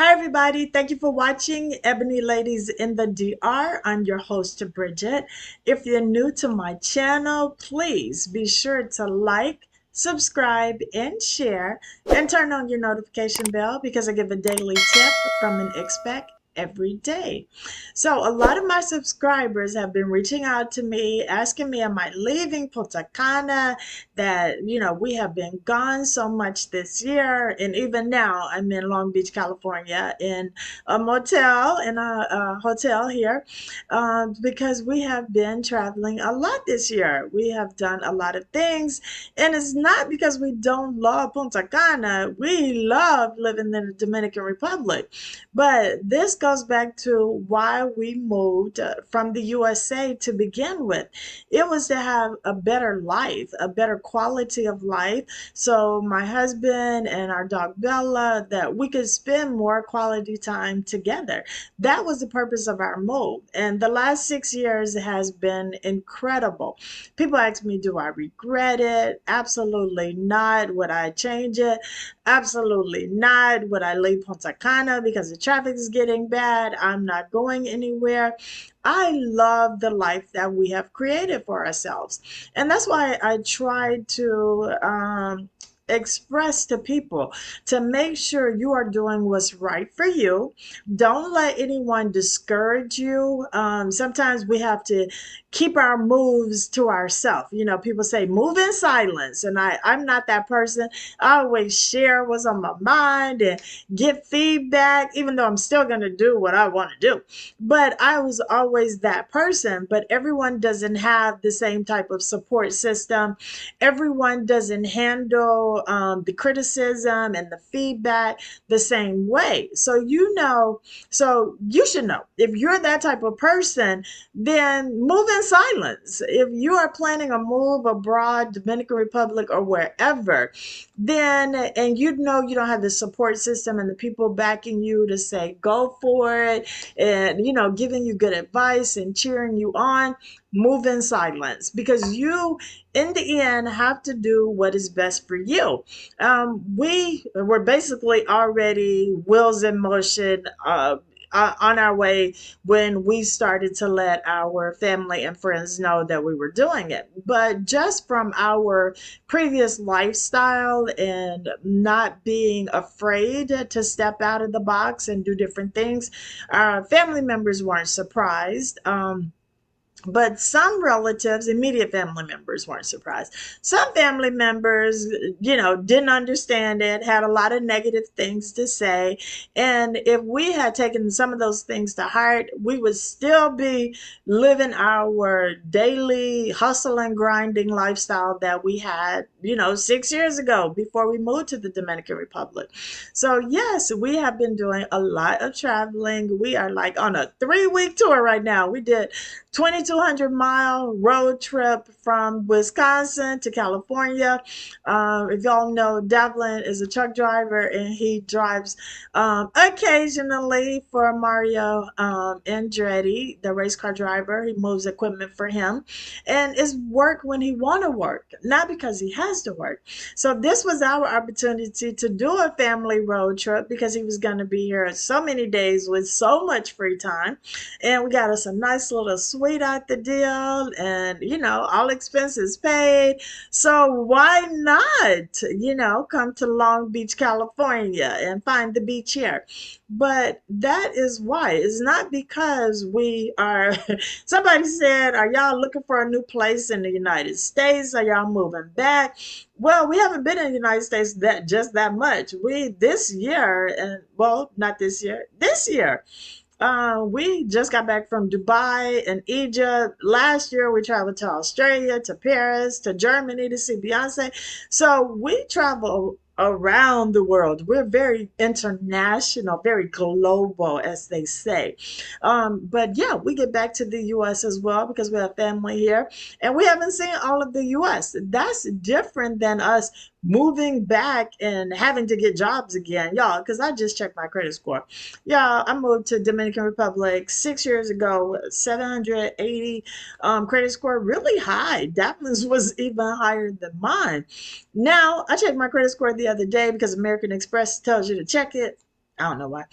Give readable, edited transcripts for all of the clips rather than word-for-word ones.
Hi, everybody. Thank you for watching Ebony Ladies in the DR. I'm your host, Bridget. If you're new to my channel, please be sure to like, subscribe, and share, and turn on your notification bell because I give a daily tip from an expat every day. So, a lot of my subscribers have been reaching out to me, asking me, am I leaving Punta Cana? We have been gone so much this year, and even now I'm in Long Beach, California, in a hotel here, because we have been traveling a lot this year. We have done a lot of things, and it's not because we don't love Punta Cana. We love living in the Dominican Republic, but this goes back to why we moved from the USA to begin with. It was to have a better life, a better quality of life. So my husband and our dog Bella, that we could spend more quality time together. That was the purpose of our move. And the last 6 years has been incredible. People ask me, do I regret it? Absolutely not. Would I change it? Absolutely not. Would I leave Punta Cana because the traffic is getting bad? I'm not going anywhere. I love the life that we have created for ourselves. And that's why I try to express to people to make sure you are doing what's right for you. Don't let anyone discourage you. Sometimes we have to keep our moves to ourselves. You know, people say move in silence, and I'm not that person. I always share what's on my mind and get feedback, even though I'm still going to do what I want to do. But I was always that person. But everyone doesn't have the same type of support system. Everyone doesn't handle the criticism and the feedback the same way. So you should know if you're that type of person, then move in silence. If you are planning a move abroad, Dominican Republic or wherever, then and you know you don't have the support system and the people backing you to say go for it and giving you good advice and cheering you on, move in silence because you in the end have to do what is best for you. We were basically already wheels in motion, on our way when we started to let our family and friends know that we were doing it. But just from our previous lifestyle and not being afraid to step out of the box and do different things, our family members weren't surprised. But some relatives, immediate family members, weren't surprised. Some family members, didn't understand it, had a lot of negative things to say. And if we had taken some of those things to heart, we would still be living our daily hustle and grinding lifestyle that we had, 6 years ago before we moved to the Dominican Republic. So, yes, we have been doing a lot of traveling. We are like on a 3-week tour right now. We did 2,200-mile road trip from Wisconsin to California. If y'all know, Devlin is a truck driver and he drives occasionally for Mario Andretti, the race car driver. He moves equipment for him and it's work when he want to work, not because he has to work. So this was our opportunity to do a family road trip because he was going to be here so many days with so much free time. And we got us a nice little suite out the deal and, all expenses paid. So why not, come to Long Beach, California and find the beach here? But that is why. It's not because we are, somebody said, are y'all looking for a new place in the United States? Are y'all moving back? Well, we haven't been in the United States that much. This year, and well, not this year, we just got back from Dubai and Egypt. Last year, we traveled to Australia, to Paris, to Germany to see Beyonce. So we travel around the world. We're very international, very global, as they say. But yeah, we get back to the U.S. as well because we have family here and we haven't seen all of the U.S. That's different than us moving back and having to get jobs again, y'all, because I just checked my credit score. Yeah, I moved to Dominican Republic 6 years ago, 780 credit score, really high. Daphne's was even higher than mine. Now, I checked my credit score the other day because American Express tells you to check it. I don't know why.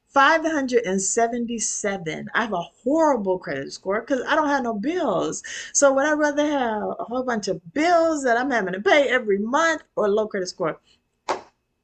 577. I have a horrible credit score because I don't have no bills. So would I rather have a whole bunch of bills that I'm having to pay every month or low credit score?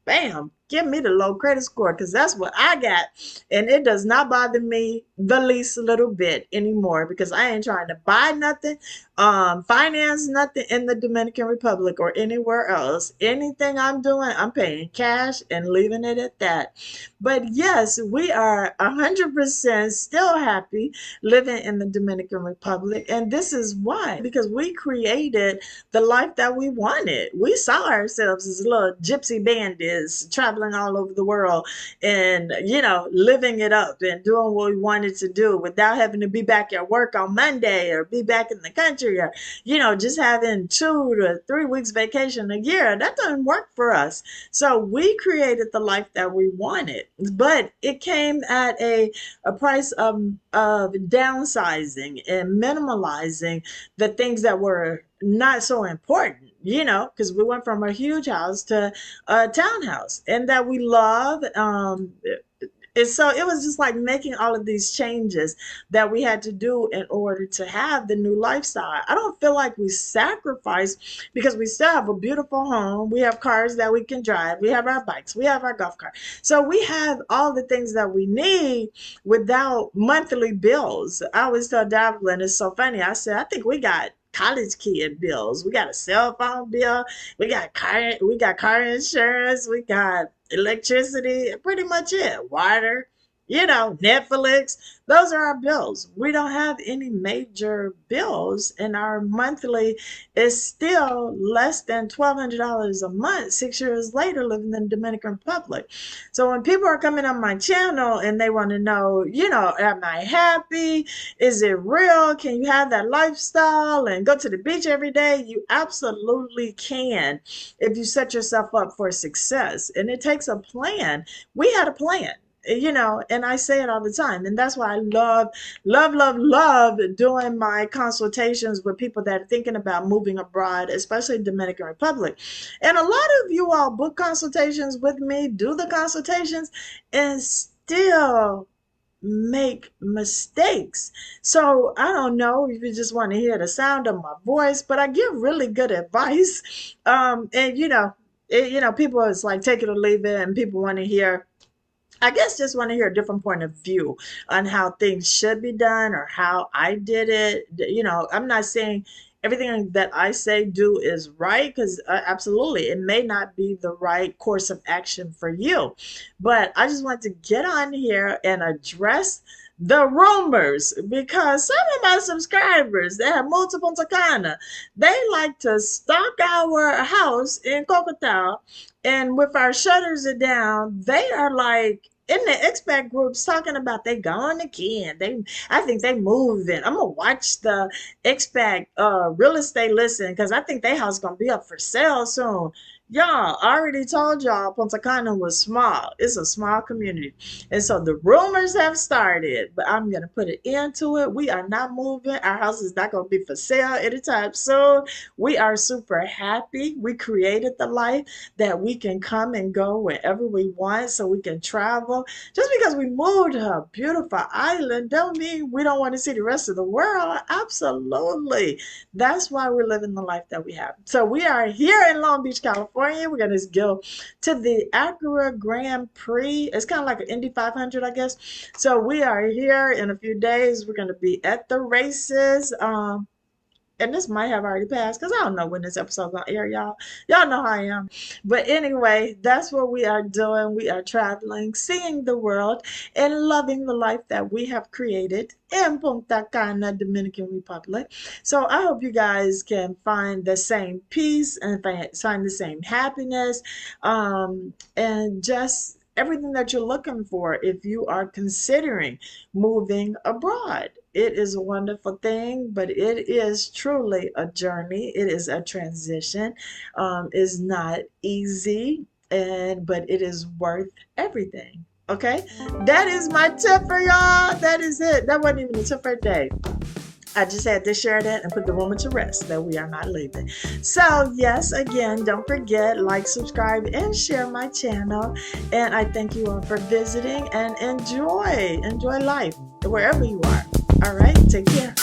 Bam, give me the low credit score because that's what I got. And it does not bother me the least little bit anymore because I ain't trying to buy nothing, finance nothing in the Dominican Republic or anywhere else. Anything I'm doing, I'm paying cash and leaving it at that. But yes, we are 100% still happy living in the Dominican Republic. And this is why, because we created the life that we wanted. We saw ourselves as little gypsy bandits traveling all over the world and, living it up and doing what we wanted to do without having to be back at work on Monday or be back in the country or, just having 2 to 3 weeks vacation a year. That doesn't work for us. So we created the life that we wanted, but it came at a price of downsizing and minimalizing the things that were not so important, because we went from a huge house to a townhouse and that we love. And so it was just like making all of these changes that we had to do in order to have the new lifestyle. I don't feel like we sacrificed because we still have a beautiful home. We have cars that we can drive. We have our bikes. We have our golf cart. So we have all the things that we need without monthly bills. I always tell Davlin, it's so funny. I said, I think we got college kid bills. We got a cell phone bill. We got car insurance. We got electricity, pretty much it. Water, Netflix. Those are our bills. We don't have any major bills, and our monthly is still less than $1,200 a month 6 years later living in the Dominican Republic. So when people are coming on my channel and they want to know, am I happy? Is it real? Can you have that lifestyle and go to the beach every day? You absolutely can if you set yourself up for success. And it takes a plan. We had a plan. And I say it all the time. And that's why I love doing my consultations with people that are thinking about moving abroad, especially Dominican Republic. And a lot of you all book consultations with me, do the consultations, and still make mistakes. So I don't know if you just want to hear the sound of my voice, but I give really good advice. And people, it's like take it or leave it, and people want to hear, I guess, just want to hear a different point of view on how things should be done or how I did it. I'm not saying everything that I say do is right because absolutely it may not be the right course of action for you. But I just want to get on here and address the rumors because some of my subscribers that have moved to Punta Cana, they like to stalk our house in Cocotao, and with our shutters are down, they are like in the expat groups talking about they gone again. I think they moving. I'm gonna watch the expat real estate listing because I think their house gonna be up for sale soon. Y'all, I already told y'all Punta Cana was small. It's a small community. And so the rumors have started, but I'm going to put an end to it. We are not moving. Our house is not going to be for sale anytime soon. We are super happy. We created the life that we can come and go wherever we want so we can travel. Just because we moved to a beautiful island don't mean we don't want to see the rest of the world. Absolutely. That's why we're living the life that we have. So we are here in Long Beach, California. We're going to go to the Acura Grand Prix. It's kind of like an Indy 500, I guess. So we are here in a few days. We're going to be at the races. And this might have already passed because I don't know when this episode's gonna air, y'all. Y'all know how I am. But anyway, that's what we are doing. We are traveling, seeing the world, and loving the life that we have created in Punta Cana, Dominican Republic. So I hope you guys can find the same peace and find the same happiness, and just everything that you're looking for if you are considering moving abroad. It is a wonderful thing, but it is truly a journey. It is a transition. It's not easy, but it is worth everything. Okay, that is my tip for y'all. That is it. That wasn't even a tip for a day. I just had to share that and put the rumor to rest that we are not leaving. So, yes, again, don't forget, like, subscribe, and share my channel. And I thank you all for visiting, and enjoy life wherever you are. All right, take care.